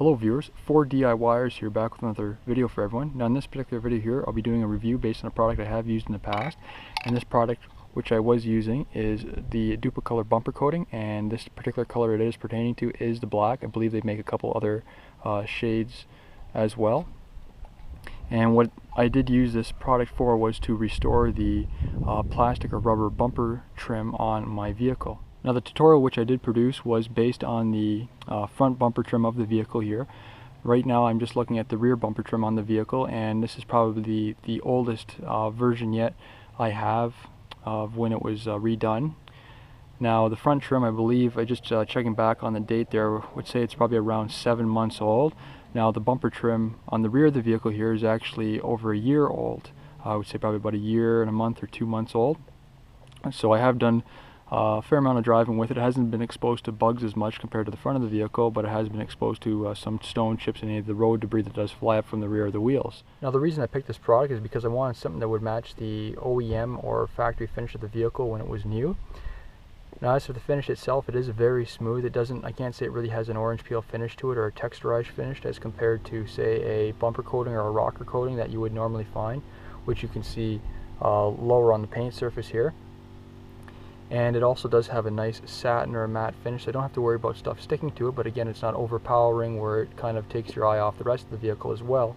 Hello viewers, 4 DIYers here back with another video for everyone. Now in this particular video here I'll be doing a review based on a product I have used in the past, and this product which I was using is the Dupli-Color bumper coating, and this particular color it is pertaining to is the black. I believe they make a couple other shades as well. And what I did use this product for was to restore the plastic or rubber bumper trim on my vehicle. Now the tutorial which I did produce was based on the front bumper trim of the vehicle here. Right now I'm just looking at the rear bumper trim on the vehicle, and this is probably the oldest version yet I have of when it was redone. Now the front trim, I believe, I just checking back on the date there, would say it's probably around 7 months old. Now the bumper trim on the rear of the vehicle here is actually over a year old. I would say probably about a year and a month or 2 months old. So I have done a fair amount of driving with it. It hasn't been exposed to bugs as much compared to the front of the vehicle, but it has been exposed to some stone chips and any of the road debris that does fly up from the rear of the wheels. Now the reason I picked this product is because I wanted something that would match the OEM or factory finish of the vehicle when it was new. Now as for the finish itself, it is very smooth. It doesn't, I can't say it really has an orange peel finish to it or a texturized finish as compared to, say, a bumper coating or a rocker coating that you would normally find, which you can see lower on the paint surface here. And it also does have a nice satin or a matte finish, so I don't have to worry about stuff sticking to it, but again, it's not overpowering where it kind of takes your eye off the rest of the vehicle as well.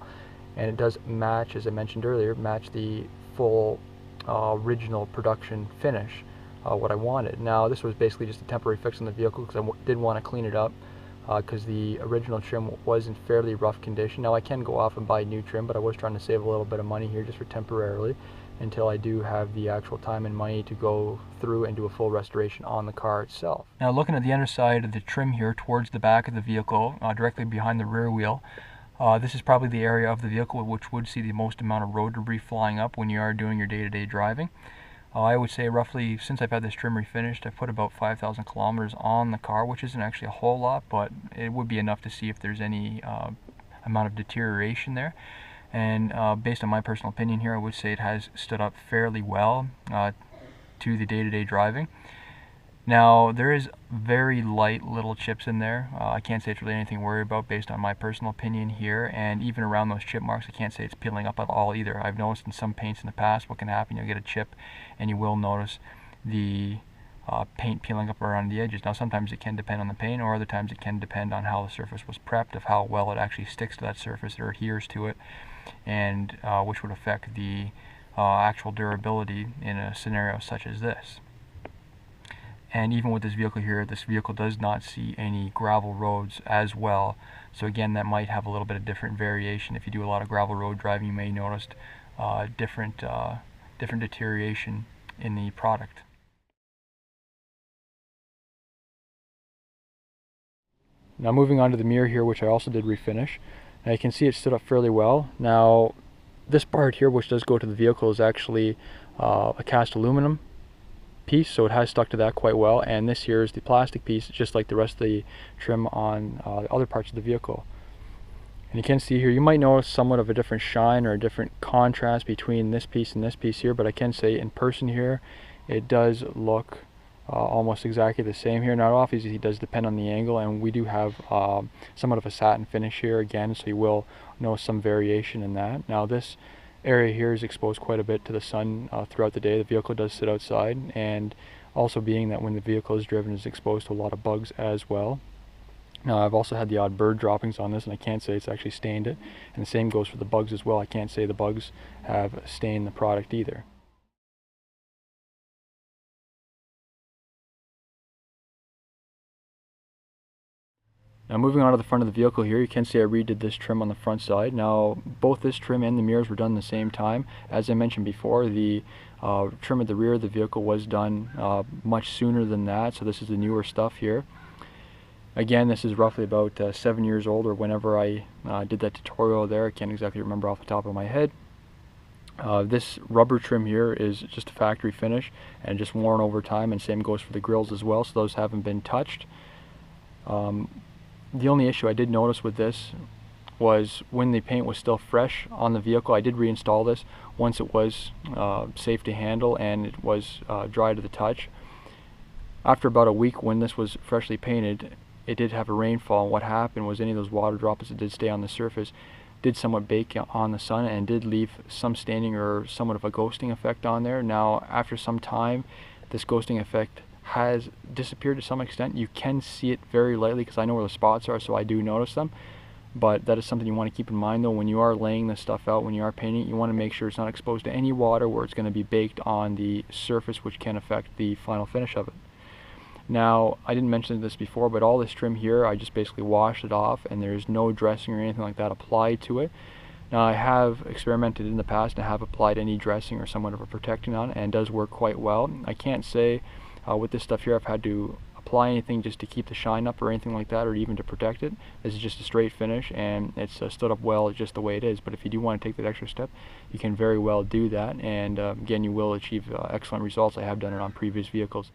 And it does match, as I mentioned earlier, match the full original production finish, what I wanted. Now this was basically just a temporary fix on the vehicle because I did want to clean it up because the original trim was in fairly rough condition. Now I can go off and buy new trim, but I was trying to save a little bit of money here just for temporarily, until I do have the actual time and money to go through and do a full restoration on the car itself. Now looking at the underside of the trim here towards the back of the vehicle, directly behind the rear wheel, this is probably the area of the vehicle which would see the most amount of road debris flying up when you are doing your day-to-day driving. I would say roughly, since I've had this trim refinished, I've put about 5,000 kilometers on the car, which isn't actually a whole lot, but it would be enough to see if there's any amount of deterioration there. And based on my personal opinion here, I would say it has stood up fairly well to the day-to-day driving. Now there is very light little chips in there. I can't say it's really anything to worry about based on my personal opinion here, and even around those chip marks I can't say it's peeling up at all either. I've noticed in some paints in the past what can happen, you'll get a chip and you will notice the paint peeling up around the edges. Now sometimes it can depend on the paint, or other times it can depend on how the surface was prepped, of how well it actually sticks to that surface or adheres to it, and which would affect the actual durability in a scenario such as this. And even with this vehicle here, this vehicle does not see any gravel roads as well, so again that might have a little bit of different variation. If you do a lot of gravel road driving, you may notice different deterioration in the product. Now moving on to the mirror here, which I also did refinish. Now you can see it stood up fairly well. Now this part here, which does go to the vehicle, is actually a cast aluminum piece, so it has stuck to that quite well, and this here is the plastic piece, just like the rest of the trim on the other parts of the vehicle. And you can see here, you might notice somewhat of a different shine or a different contrast between this piece and this piece here, but I can say in person here it does look almost exactly the same here. Now obviously it does depend on the angle, and we do have somewhat of a satin finish here again, so you will notice some variation in that. Now this area here is exposed quite a bit to the sun throughout the day. The vehicle does sit outside, and also being that when the vehicle is driven is exposed to a lot of bugs as well. Now I've also had the odd bird droppings on this, and I can't say it's actually stained it, and the same goes for the bugs as well. I can't say the bugs have stained the product either. Now moving on to the front of the vehicle here, you can see I redid this trim on the front side. Now both this trim and the mirrors were done at the same time. As I mentioned before, the trim at the rear of the vehicle was done much sooner than that, so this is the newer stuff here. Again, this is roughly about 7 years old, or whenever I did that tutorial there. I can't exactly remember off the top of my head. This rubber trim here is just a factory finish and just worn over time, and same goes for the grills as well, so those haven't been touched. The only issue I did notice with this was when the paint was still fresh on the vehicle. I did reinstall this once it was safe to handle and it was dry to the touch. After about a week when this was freshly painted, it did have a rainfall, and what happened was any of those water droplets that did stay on the surface did somewhat bake on the sun and did leave some staining or somewhat of a ghosting effect on there. Now after some time, this ghosting effect has disappeared to some extent. You can see it very lightly because I know where the spots are, so I do notice them. But that is something you want to keep in mind though when you are laying this stuff out, when you are painting it. You want to make sure it's not exposed to any water where it's going to be baked on the surface, which can affect the final finish of it. Now, I didn't mention this before, but all this trim here, I just basically washed it off, and there's no dressing or anything like that applied to it. Now, I have experimented in the past and have applied any dressing or somewhat of a protecting on it, and it does work quite well. I can't say with this stuff here I've had to apply anything just to keep the shine up or anything like that, or even to protect it. This is just a straight finish, and it's stood up well just the way it is. But if you do want to take that extra step, you can very well do that, and again, you will achieve excellent results. I have done it on previous vehicles.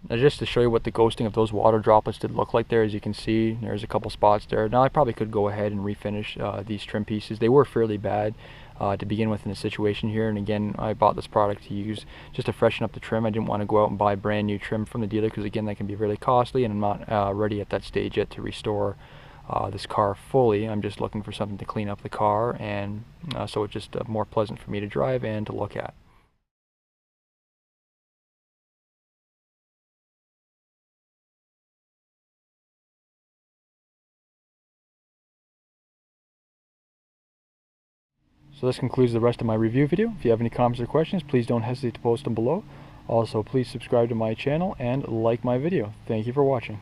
Now just to show you what the ghosting of those water droplets did look like there, as you can see, there's a couple spots there. Now I probably could go ahead and refinish these trim pieces. They were fairly bad to begin with in the situation here, and again, I bought this product to use just to freshen up the trim. I didn't want to go out and buy brand new trim from the dealer because again, that can be really costly, and I'm not ready at that stage yet to restore this car fully. I'm just looking for something to clean up the car, and so it's just more pleasant for me to drive and to look at. So this concludes the rest of my review video. If you have any comments or questions, please don't hesitate to post them below. Also, please subscribe to my channel and like my video. Thank you for watching.